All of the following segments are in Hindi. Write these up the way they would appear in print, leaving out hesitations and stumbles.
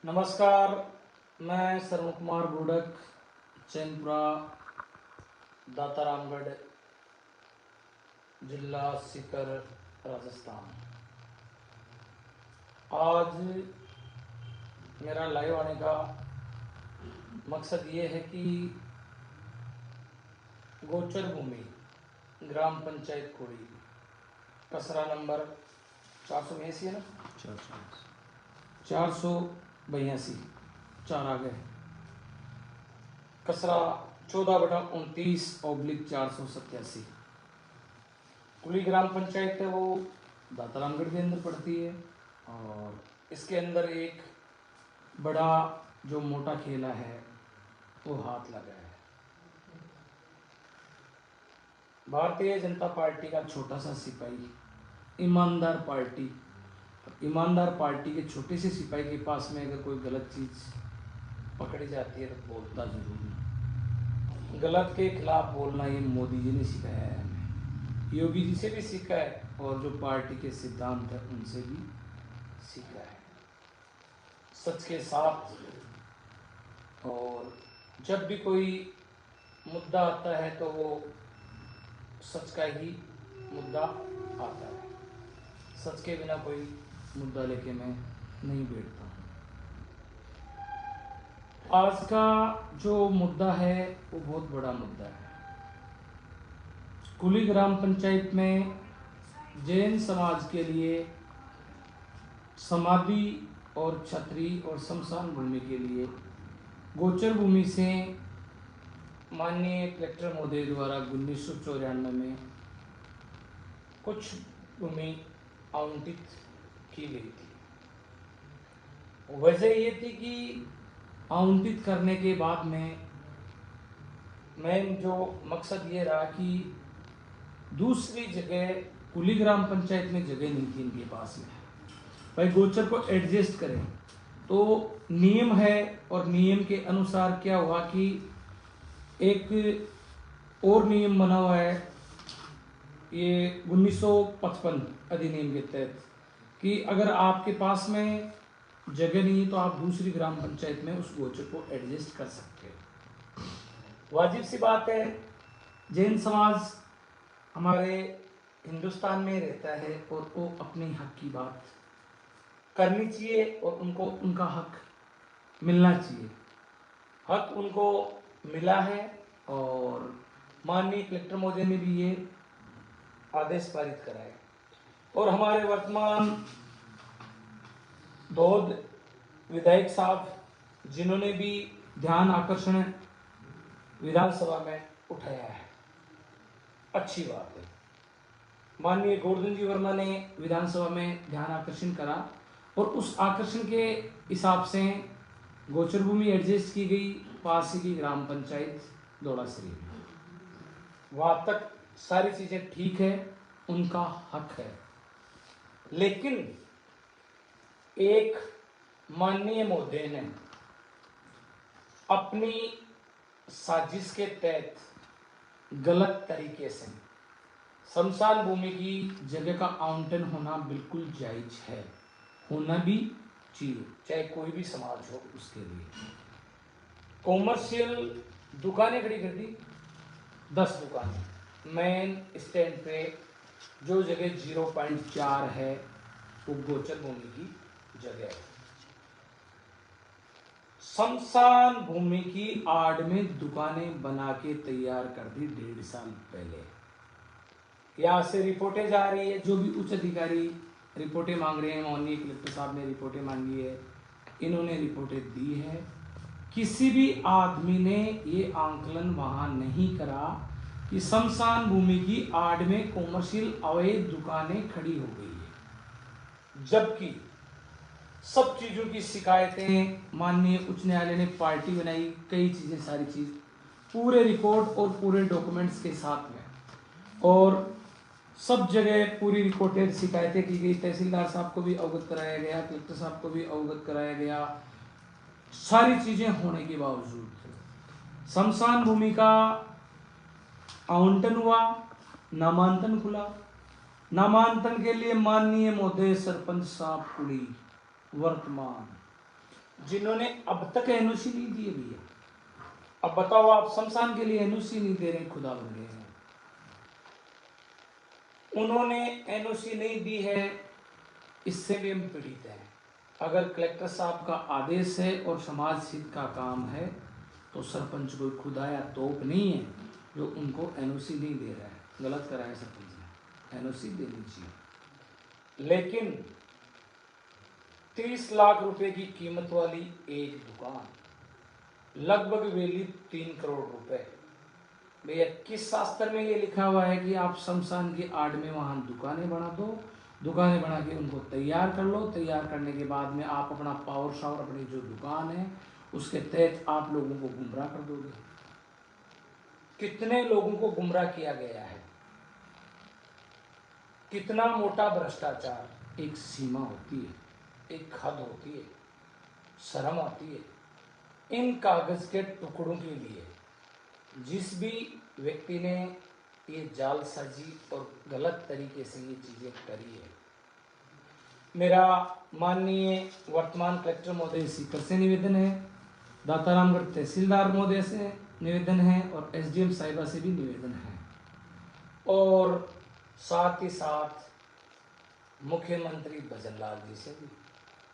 नमस्कार, मैं सरवण कुमार बुड़क, चैनपुरा, दातारामगढ़, जिला सीकर, राजस्थान। आज मेरा लाइव आने का मकसद ये है कि गोचर भूमि ग्राम पंचायत कोड़ी, कसरा नंबर 482 है ना, 482, 4 आ गए, कसरा 14/29/487। कुली ग्राम पंचायत है वो दातारामगढ़ के अंदर पड़ती है और इसके अंदर एक बड़ा जो मोटा खेला है वो हाथ लगा है। भारतीय जनता पार्टी का छोटा सा सिपाही, ईमानदार पार्टी के छोटे से सिपाही के पास में अगर कोई गलत चीज पकड़ी जाती है तो बोलता जरूर नहीं। गलत के खिलाफ बोलना ये मोदी जी ने सिखाया है हमें, योगी जी से भी सीखा है और जो पार्टी के सिद्धांत है उनसे भी सीखा है। सच के साथ, और जब भी कोई मुद्दा आता है तो वो सच का ही मुद्दा आता है। सच के बिना कोई मुद्दा लेके मैं नहीं बैठता हूँ। आज का जो मुद्दा है वो बहुत बड़ा मुद्दा है। कुली ग्राम पंचायत में जैन समाज के लिए समाधि और छतरी और शमशान भूमि के लिए गोचर भूमि से माननीय कलेक्टर महोदय द्वारा 1994 में कुछ भूमि आवंटित की गई थी। वजह ये थी कि आवंटित करने के बाद में जो मकसद ये रहा कि दूसरी जगह कुली ग्राम पंचायत में जगह नहीं थी इनके पास में, भाई गोचर को एडजस्ट करें। तो नियम है और नियम के अनुसार क्या हुआ कि एक और नियम बना हुआ है, ये 1955 अधिनियम के तहत, कि अगर आपके पास में जगह नहीं तो आप दूसरी ग्राम पंचायत में उस गोचर को एडजस्ट कर सकते हैं। वाजिब सी बात है, जैन समाज हमारे हिंदुस्तान में रहता है और वो अपने हक की बात करनी चाहिए और उनको उनका हक मिलना चाहिए। हक उनको मिला है और माननीय कलेक्टर महोदय ने भी ये आदेश पारित करा है और हमारे वर्तमान धोद विधायक साहब जिन्होंने भी ध्यान आकर्षण विधानसभा में उठाया है, अच्छी बात है। माननीय गोवर्धन जी वर्मा ने विधानसभा में ध्यान आकर्षण करा और उस आकर्षण के हिसाब से गोचर भूमि एडजस्ट की गई पास की ग्राम पंचायत दौड़ाश्री में। वहां तक सारी चीजें ठीक है, उनका हक है। लेकिन एक माननीय महोदय ने अपनी साजिश के तहत गलत तरीके से शमशान भूमि की जगह का आवंटन होना बिल्कुल जायज है, होना भी चाहिए, चाहे कोई भी समाज हो। उसके लिए कॉमर्शियल दुकानें खड़ी कर दी, 10 दुकानें मेन स्टैंड पे, जो जगह 0.4 है वो गोचर भूमि की जगह है। शमशान भूमि की आड़ में दुकानें बना के तैयार कर दी 1.5 साल पहले। यहाँ से रिपोर्टें जा रही है, जो भी उच्च अधिकारी रिपोर्टें मांग रहे हैं, माननीय कलेक्टर साहब ने रिपोर्टें मांगी है, इन्होंने रिपोर्टें दी है। किसी भी आदमी ने ये आंकलन वहां नहीं करा कि शमशान भूमि की आड़ में कॉमर्शियल अवैध दुकानें खड़ी हो गई है, जबकि सब चीजों की शिकायतें माननीय उच्च न्यायालय ने पार्टी बनाई, कई चीजें, सारी चीज पूरे रिकॉर्ड और पूरे डॉक्यूमेंट्स के साथ में, और सब जगह पूरी रिकॉर्डेड शिकायतें की गई। तहसीलदार साहब को भी अवगत कराया गया, कलेक्टर साहब को भी अवगत कराया गया। सारी चीजें होने के बावजूद शमशान भूमि का आवंटन हुआ, नामांकन खुला नामांतरण के लिए माननीय महोदय सरपंच साहब कुली वर्तमान, जिन्होंने अब तक एनओसी नहीं दी है भैया। अब बताओ, आप शमशान के लिए एनओसी नहीं दे रहे, खुदा बन गए हैं। उन्होंने एनओसी नहीं दी है, इससे भी हम पीड़ित हैं। अगर कलेक्टर साहब का आदेश है और समाज हित का काम है तो सरपंच कोई खुदा या तोप नहीं है जो उनको एनओसी नहीं दे रहा है। गलत करा है सरपंच ने, एनओसी देनी चाहिए। लेकिन 30 लाख रुपए की कीमत वाली एक दुकान, लगभग वैल्यू 3 करोड़ रुपए। भैया किस शास्त्र में ये लिखा हुआ है कि आप शमशान की आड़ में वहां दुकानें बना दो, दुकानें बना के उनको तैयार कर लो, तैयार करने के बाद में आप अपना पावर शावर, अपनी जो दुकान है उसके तहत आप लोगों को गुमराह कर दोगे। कितने लोगों को गुमराह किया गया है, कितना मोटा भ्रष्टाचार। एक सीमा होती है, एक हद होती है, शर्म आती है। इन कागज के टुकड़ों के लिए जिस भी व्यक्ति ने ये जालसाजी और गलत तरीके से ये चीजें करी है, मेरा माननीय वर्तमान कलेक्टर महोदय सीकर से निवेदन है, दातारामगढ़ तहसीलदार महोदय से निवेदन है और एसडीएम साहिबा से भी निवेदन है, और साथ ही साथ मुख्यमंत्री भजनलाल जी से भी,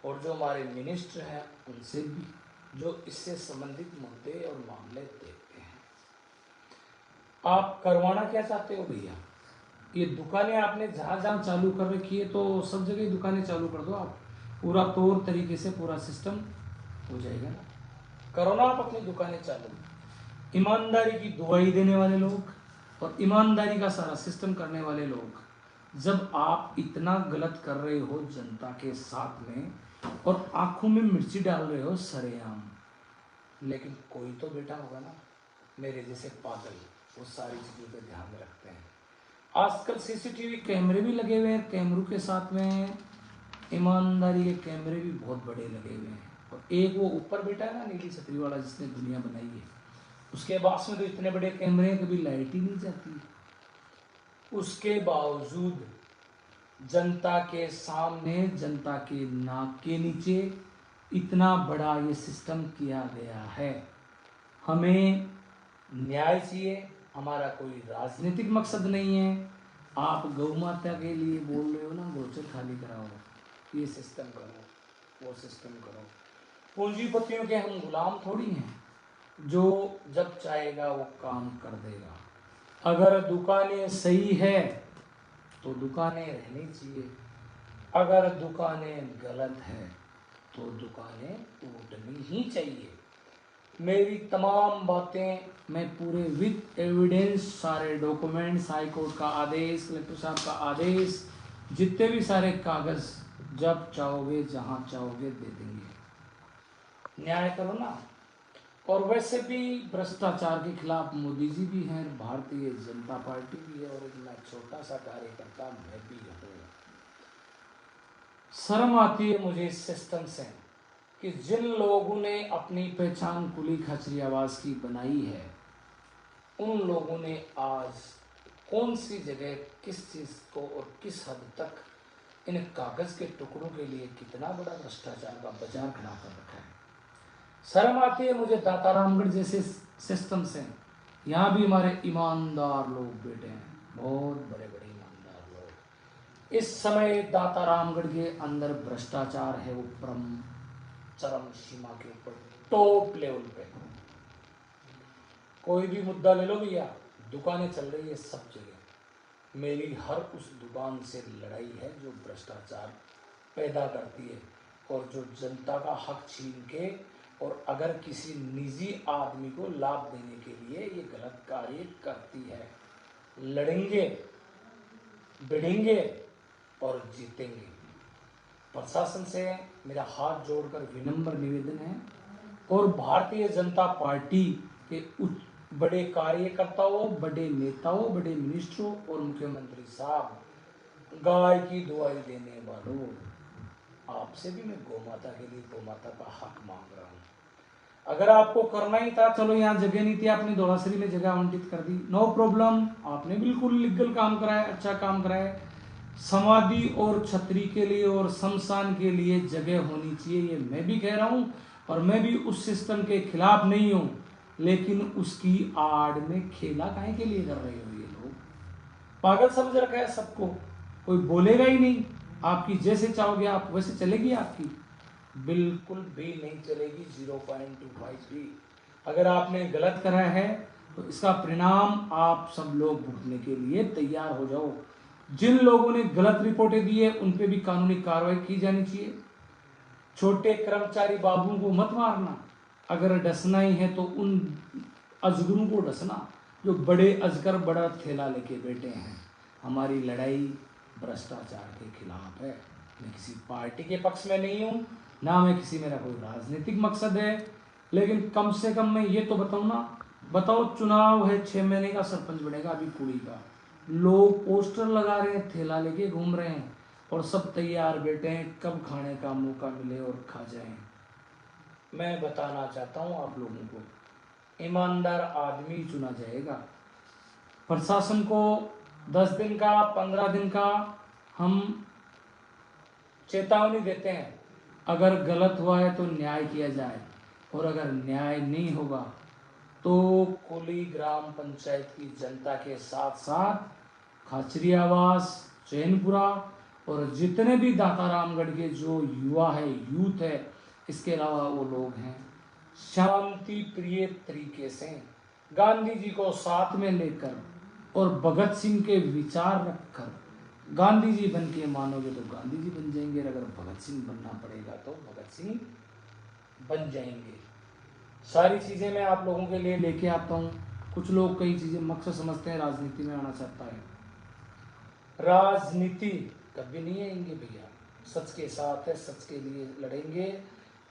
और जो हमारे मिनिस्टर हैं उनसे भी, जो इससे संबंधित मुद्दे और मामले देखते हैं। आप करवाना क्या चाहते हो भैया? ये दुकानें आपने जहाँ जहाँ चालू कर रखी है तो सब जगह दुकानें चालू कर दो आप, पूरा तौर तरीके से पूरा सिस्टम हो जाएगा ना। करो ना आप अपनी दुकानें चालू। ईमानदारी की दुआई देने वाले लोग और ईमानदारी का सारा सिस्टम करने वाले लोग, जब आप इतना गलत कर रहे हो जनता के साथ में और आंखों में मिर्ची डाल रहे हो सरेआम, लेकिन कोई तो बेटा होगा ना मेरे जैसे पागल, वो सारी चीज़ों पे ध्यान में रखते हैं। आजकल सीसीटीवी कैमरे भी लगे हुए हैं, कैमरों के साथ में ईमानदारी के कैमरे भी बहुत बड़े लगे हुए हैं। और एक वो ऊपर बैठा है ना नीली छतरी वाला जिसने दुनिया बनाई है, उसके पास में तो इतने बड़े कैमरे हैं, कभी लाइट ही नहीं जाती। उसके बावजूद जनता के सामने, जनता के नाक के नीचे इतना बड़ा ये सिस्टम किया गया है। हमें न्याय चाहिए, हमारा कोई राजनीतिक मकसद नहीं है। आप गौ माता के लिए बोल रहे हो ना, गोचर खाली कराओ, ये सिस्टम करो, वो सिस्टम करो। पूंजीपतियों के हम गुलाम थोड़ी हैं, जो जब चाहेगा वो काम कर देगा। अगर दुकानें सही है तो दुकानें रहनी चाहिए, अगर दुकानें गलत है तो दुकानें टूटनी ही चाहिए। मेरी तमाम बातें मैं पूरे विद एविडेंस, सारे डॉक्यूमेंट्स, हाई कोर्ट का आदेश, कलेक्टर साहब का आदेश, जितने भी सारे कागज जब चाहोगे जहां चाहोगे दे देंगे। न्याय करो ना। और वैसे भी भ्रष्टाचार के खिलाफ मोदी जी भी हैं, भारतीय जनता पार्टी भी है, और एक मैं छोटा सा कार्यकर्ता मैं भी हूँ। शर्म आती है मुझे इस सिस्टम से कि जिन लोगों ने अपनी पहचान कुली खचरी आवाज की बनाई है, उन लोगों ने आज कौन सी जगह किस चीज को और किस हद तक इन कागज के टुकड़ों के लिए कितना बड़ा भ्रष्टाचार का बाजार खड़ा कर रखा है। शर्म आती है मुझे दातारामगढ़ जैसे सिस्टम से। यहाँ भी हमारे ईमानदार लोग बैठे हैं, बहुत बड़े बड़े ईमानदार लोग। इस समय दातारामगढ़ के अंदर भ्रष्टाचार है वो चरम सीमा के ऊपर, टॉप लेवल पे। कोई भी मुद्दा ले लो भैया, दुकानें चल रही है सब जगह। मेरी हर उस दुकान से लड़ाई है जो भ्रष्टाचार पैदा करती है और जो जनता का हक छीन के और अगर किसी निजी आदमी को लाभ देने के लिए ये गलत कार्य करती है। लड़ेंगे, भिड़ेंगे और जीतेंगे। प्रशासन से मेरा हाथ जोड़कर विनम्र निवेदन है, और भारतीय जनता पार्टी के बड़े कार्यकर्ताओं, बड़े नेताओं, बड़े मिनिस्टरों और मुख्यमंत्री साहब, गाय की दुआई देने वालों, आपसे भी मैं गौमाता के लिए गौमाता का हक मांग रहा हूँ। अगर आपको करना ही था, चलो यहाँ जगह नहीं थी, आपने धौलासरी में जगह आवंटित कर दी, नो प्रॉब्लम, आपने बिल्कुल लीगल काम कराया, अच्छा काम कराया। समाधि और छतरी के लिए और शमशान के लिए जगह होनी चाहिए, ये मैं भी कह रहा हूँ। और मैं भी उस सिस्टम के खिलाफ नहीं हूँ, लेकिन उसकी आड़ में खेला काहे के लिए कर रहे हो ये लोग? पागल समझ रखा है सबको, कोई बोलेगा ही नहीं। आपकी जैसे चाहोगे आप वैसे चलेगी आपकी? बिल्कुल भी नहीं चलेगी, 0.25 भी। अगर आपने गलत करा है तो इसका परिणाम आप सब लोग भुगतने के लिए तैयार हो जाओ। जिन लोगों ने गलत रिपोर्टें दी है उन पे भी कानूनी कार्रवाई की जानी चाहिए। छोटे कर्मचारी बाबुओं को मत मारना, अगर डसना ही है तो उन अजगरों को डसना जो बड़े अजगर बड़ा थैला लेके बैठे हैं। हमारी लड़ाई भ्रष्टाचार के खिलाफ है। मैं किसी पार्टी के पक्ष में नहीं हूँ, ना मैं किसी मेरा कोई राजनीतिक मकसद है, लेकिन कम से कम मैं ये तो बताऊँ ना। बताओ, चुनाव है, 6 महीने का सरपंच बनेगा अभी कुड़ी का, लोग पोस्टर लगा रहे हैं, थैला लेके घूम रहे हैं और सब तैयार बैठे हैं कब खाने का मौका मिले और खा जाएं। मैं बताना चाहता हूँ आप लोगों को, ईमानदार आदमी चुना जाएगा। प्रशासन को 10 दिन का 15 दिन का हम चेतावनी देते हैं, अगर गलत हुआ है तो न्याय किया जाए, और अगर न्याय नहीं होगा तो कुली ग्राम पंचायत की जनता के साथ साथ खाचरियावास, चैनपुरा और जितने भी दातारामगढ़ के जो युवा है, यूथ है, इसके अलावा वो लोग हैं, शांति प्रिय तरीके से गांधी जी को साथ में लेकर और भगत सिंह के विचार रखकर गांधी जी बन के मानोगे तो गांधी जी बन जाएंगे, अगर भगत सिंह बनना पड़ेगा तो भगत सिंह बन जाएंगे। सारी चीज़ें मैं आप लोगों के लिए लेके आता हूँ। कुछ लोग कई चीज़ें मकसद समझते हैं, राजनीति में आना चाहता है, राजनीति कभी नहीं आएंगे भैया। सच के साथ है, सच के लिए लड़ेंगे।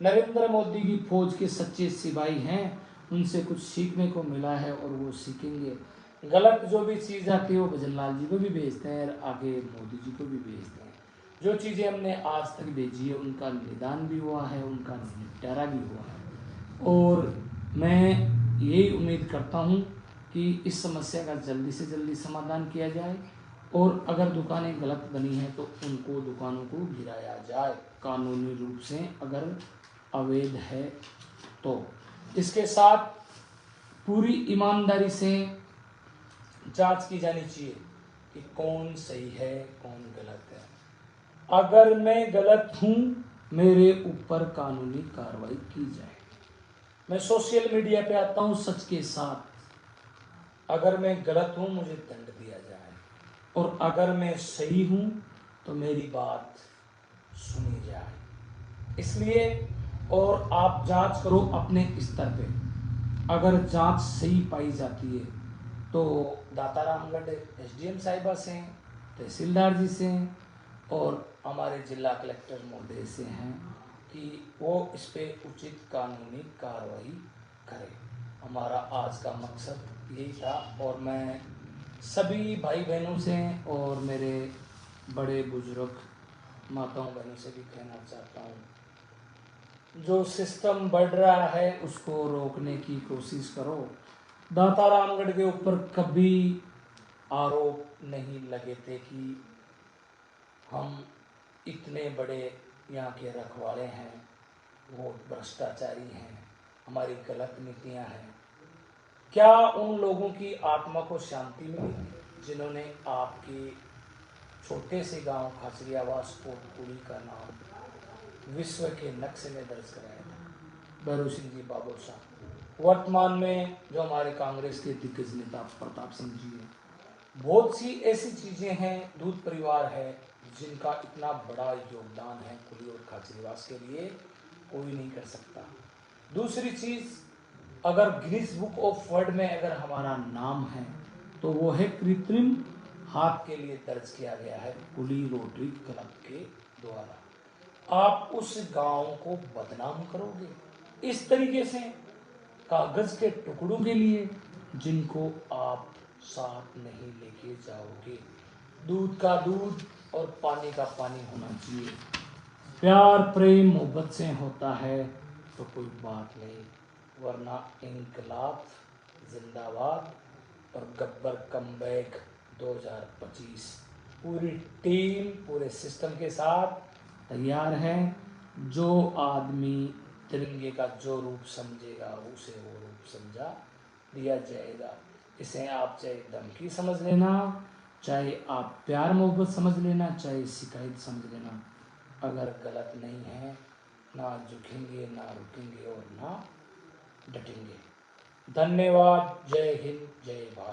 नरेंद्र मोदी की फौज के सच्चे सिपाही हैं, उनसे कुछ सीखने को मिला है और वो सीखेंगे। गलत जो भी चीज़ आती है वो भजनलाल जी को भी भेजते हैं, आगे मोदी जी को भी भेजते हैं। जो चीज़ें हमने आज तक भेजी है उनका निदान भी हुआ है, उनका निपटारा भी हुआ है, और मैं यही उम्मीद करता हूँ कि इस समस्या का जल्दी से जल्दी समाधान किया जाए, और अगर दुकानें गलत बनी हैं तो उनको दुकानों को गिराया जाए कानूनी रूप से, अगर अवैध है तो। इसके साथ पूरी ईमानदारी से जांच की जानी चाहिए कि कौन सही है कौन गलत है। अगर मैं गलत हूँ मेरे ऊपर कानूनी कार्रवाई की जाए। मैं सोशल मीडिया पे आता हूँ सच के साथ, अगर मैं गलत हूँ मुझे दंड दिया जाए, और अगर मैं सही हूँ तो मेरी बात सुनी जाए। इसलिए और आप जांच करो अपने स्तर पे, अगर जांच सही पाई जाती है तो दातारामगढ़ एसडीएम साहिबा से, तहसीलदार जी से और हमारे जिला कलेक्टर महोदय से हैं कि वो इस पे उचित कानूनी कार्रवाई करें। हमारा आज का मकसद यही था, और मैं सभी भाई बहनों से और मेरे बड़े बुजुर्ग माताओं बहनों से भी कहना चाहता हूँ, जो सिस्टम बढ़ रहा है उसको रोकने की कोशिश करो। दातारामगढ़ के ऊपर कभी आरोप नहीं लगे थे कि हम इतने बड़े यहाँ के रखवाले हैं, वो भ्रष्टाचारी हैं, हमारी गलत नीतियाँ हैं। क्या उन लोगों की आत्मा को शांति मिली जिन्होंने आपके छोटे से गांव खाचरियावास कोटकुड़ी का नाम विश्व के नक्शे में दर्ज कराया था? भैरू सिंह जी बाबोसा, वर्तमान में जो हमारे कांग्रेस के दिग्गज नेता प्रताप सिंह जी हैं। बहुत सी ऐसी चीज़ें हैं, दूध परिवार है, जिनका इतना बड़ा योगदान है कुली और खाचरियावास के लिए, कोई नहीं कर सकता। दूसरी चीज़, अगर गिनीज बुक ऑफ वर्ल्ड में अगर हमारा नाम है तो वो है कृत्रिम हाथ के लिए दर्ज किया गया है कुली रोटरी क्लब के द्वारा। आप उस गांव को बदनाम करोगे इस तरीके से, कागज के टुकड़ों के लिए जिनको आप साथ नहीं लेके जाओगे। दूध का दूध और पानी का पानी होना चाहिए। प्यार प्रेम मोहब्बत से होता है तो कोई बात नहीं, वरना इनकलाब जिंदाबाद और गब्बर कम बैक 2025 पूरी टीम पूरे सिस्टम के साथ तैयार है। जो आदमी तिरंगे का जो रूप समझेगा उसे वो रूप समझा दिया जाएगा। इसे आप चाहे धमकी समझ लेना, चाहे आप प्यार मोहब्बत समझ लेना, चाहे शिकायत समझ लेना, अगर गलत नहीं है ना झुकेंगे ना रुकेंगे और ना डटेंगे। धन्यवाद। जय हिंद, जय भारत।